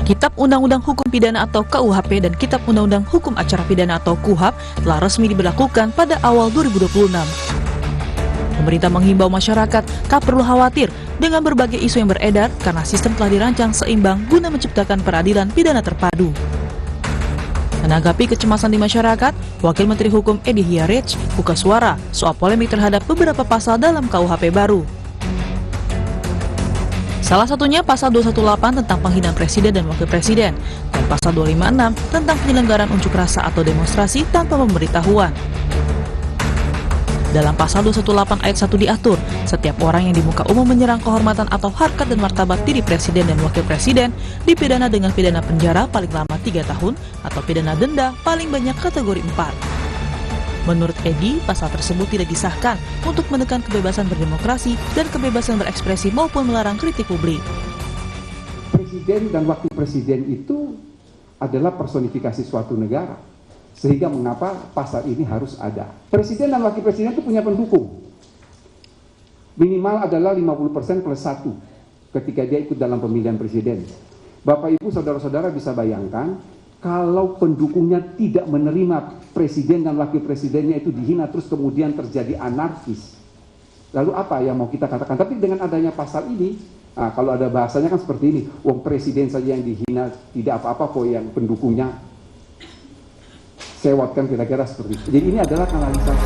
Kitab Undang-Undang Hukum Pidana atau KUHP dan Kitab Undang-Undang Hukum Acara Pidana atau KUHAP telah resmi diberlakukan pada awal 2026. Pemerintah menghimbau masyarakat tak perlu khawatir dengan berbagai isu yang beredar karena sistem telah dirancang seimbang guna menciptakan peradilan pidana terpadu. Menanggapi kecemasan di masyarakat, Wakil Menteri Hukum Edi Hiarij buka suara soal polemik terhadap beberapa pasal dalam KUHP baru. Salah satunya pasal 218 tentang penghinaan presiden dan wakil presiden, dan pasal 256 tentang penyelenggaraan unjuk rasa atau demonstrasi tanpa pemberitahuan. Dalam pasal 218 ayat 1 diatur, setiap orang yang di muka umum menyerang kehormatan atau harkat dan martabat diri presiden dan wakil presiden dipidana dengan pidana penjara paling lama 3 tahun atau pidana denda paling banyak kategori 4. Menurut Edi, pasal tersebut tidak disahkan untuk menekan kebebasan berdemokrasi dan kebebasan berekspresi maupun melarang kritik publik. Presiden dan wakil presiden itu adalah personifikasi suatu negara. Sehingga mengapa pasal ini harus ada. Presiden dan wakil presiden itu punya pendukung. Minimal adalah 50% plus 1 ketika dia ikut dalam pemilihan presiden. Bapak Ibu saudara-saudara bisa bayangkan kalau pendukungnya tidak menerima presiden dan wakil presidennya itu dihina terus kemudian terjadi anarkis. Lalu apa yang mau kita katakan? Tapi dengan adanya pasal ini, kalau ada bahasanya kan seperti ini, wong presiden saja yang dihina tidak apa-apa kok yang pendukungnya sewot, kan kira-kira seperti itu. Jadi ini adalah kanalisasi.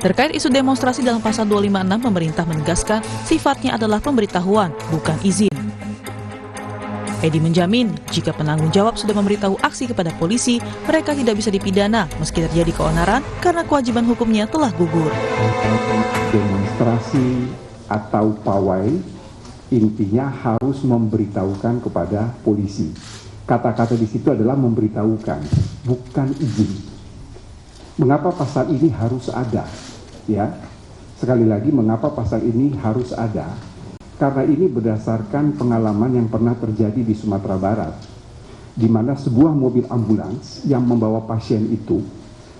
Terkait isu demonstrasi dalam pasal 256, pemerintah menegaskan sifatnya adalah pemberitahuan, bukan izin. Edi menjamin, jika penanggung jawab sudah memberitahu aksi kepada polisi, mereka tidak bisa dipidana meski terjadi keonaran karena kewajiban hukumnya telah gugur. Demonstrasi atau pawai intinya harus memberitahukan kepada polisi. Kata-kata di situ adalah memberitahukan, bukan izin. Mengapa pasal ini harus ada? Ya, sekali lagi mengapa pasal ini harus ada? Karena ini berdasarkan pengalaman yang pernah terjadi di Sumatera Barat, di mana sebuah mobil ambulans yang membawa pasien itu,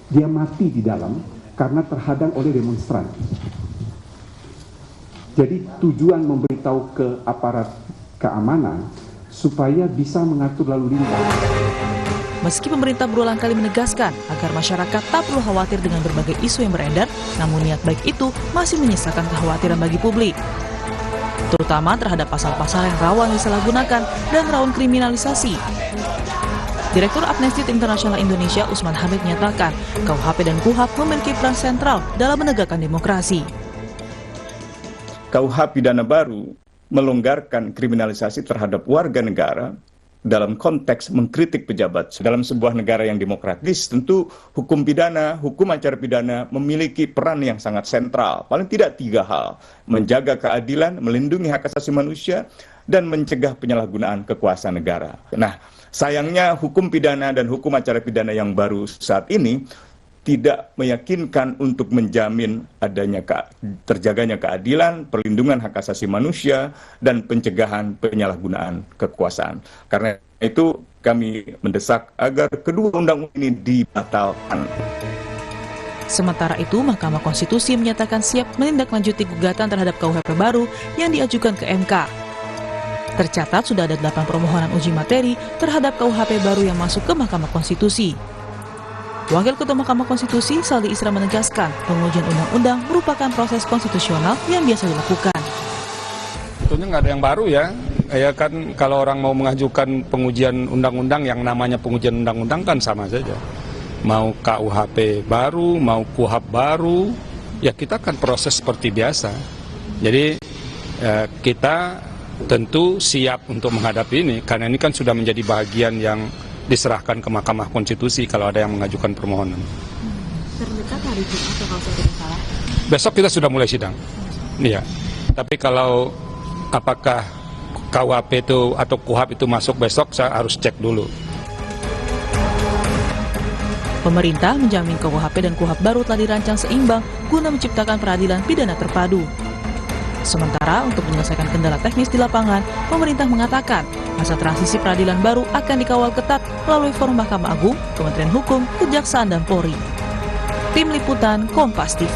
dia mati di dalam karena terhadang oleh demonstran. Jadi tujuan memberitahu ke aparat keamanan supaya bisa mengatur lalu lintas. Meski pemerintah berulang kali menegaskan agar masyarakat tak perlu khawatir dengan berbagai isu yang beredar, namun niat baik itu masih menyisakan kekhawatiran bagi publik, terutama terhadap pasal-pasal yang rawan disalahgunakan dan rawan kriminalisasi. Direktur Amnesty International Indonesia Usman Hamid menyatakan KUHP dan KUHAP memiliki peran sentral dalam menegakkan demokrasi. KUHP pidana baru melonggarkan kriminalisasi terhadap warga negara dalam konteks mengkritik pejabat. Dalam sebuah negara yang demokratis, tentu hukum pidana, hukum acara pidana memiliki peran yang sangat sentral. Paling tidak 3 hal: menjaga keadilan, melindungi hak asasi manusia, dan mencegah penyalahgunaan kekuasaan negara. Nah, sayangnya hukum pidana dan hukum acara pidana yang baru saat ini tidak meyakinkan untuk menjamin adanya terjaganya keadilan, perlindungan hak asasi manusia, dan pencegahan penyalahgunaan kekuasaan. Karena itu kami mendesak agar kedua undang-undang ini dibatalkan. Sementara itu, Mahkamah Konstitusi menyatakan siap menindaklanjuti gugatan terhadap KUHP baru yang diajukan ke MK. Tercatat sudah ada 8 permohonan uji materi terhadap KUHP baru yang masuk ke Mahkamah Konstitusi. Wakil Ketua Mahkamah Konstitusi, Saldi Isra, menegaskan pengujian undang-undang merupakan proses konstitusional yang biasa dilakukan. Tentunya nggak ada yang baru ya. Ya kan kalau orang mau mengajukan pengujian undang-undang yang namanya pengujian undang-undang kan sama saja. Mau KUHP baru, mau KUHAP baru, ya kita kan proses seperti biasa. Jadi kita tentu siap untuk menghadapi ini karena ini kan sudah menjadi bagian yang diserahkan ke Mahkamah Konstitusi kalau ada yang mengajukan permohonan. Terdekat hari Jumat atau kalau saya tidak salah? Besok kita sudah mulai sidang. Iya. Tapi kalau apakah KUHP itu atau KUHAP itu masuk besok, saya harus cek dulu. Pemerintah menjamin KUHP dan KUHAP baru telah dirancang seimbang guna menciptakan peradilan pidana terpadu. Sementara untuk menyelesaikan kendala teknis di lapangan, pemerintah mengatakan masa transisi peradilan baru akan dikawal ketat melalui Forum Mahkamah Agung, Kementerian Hukum, Kejaksaan, dan Polri. Tim Liputan Kompas TV.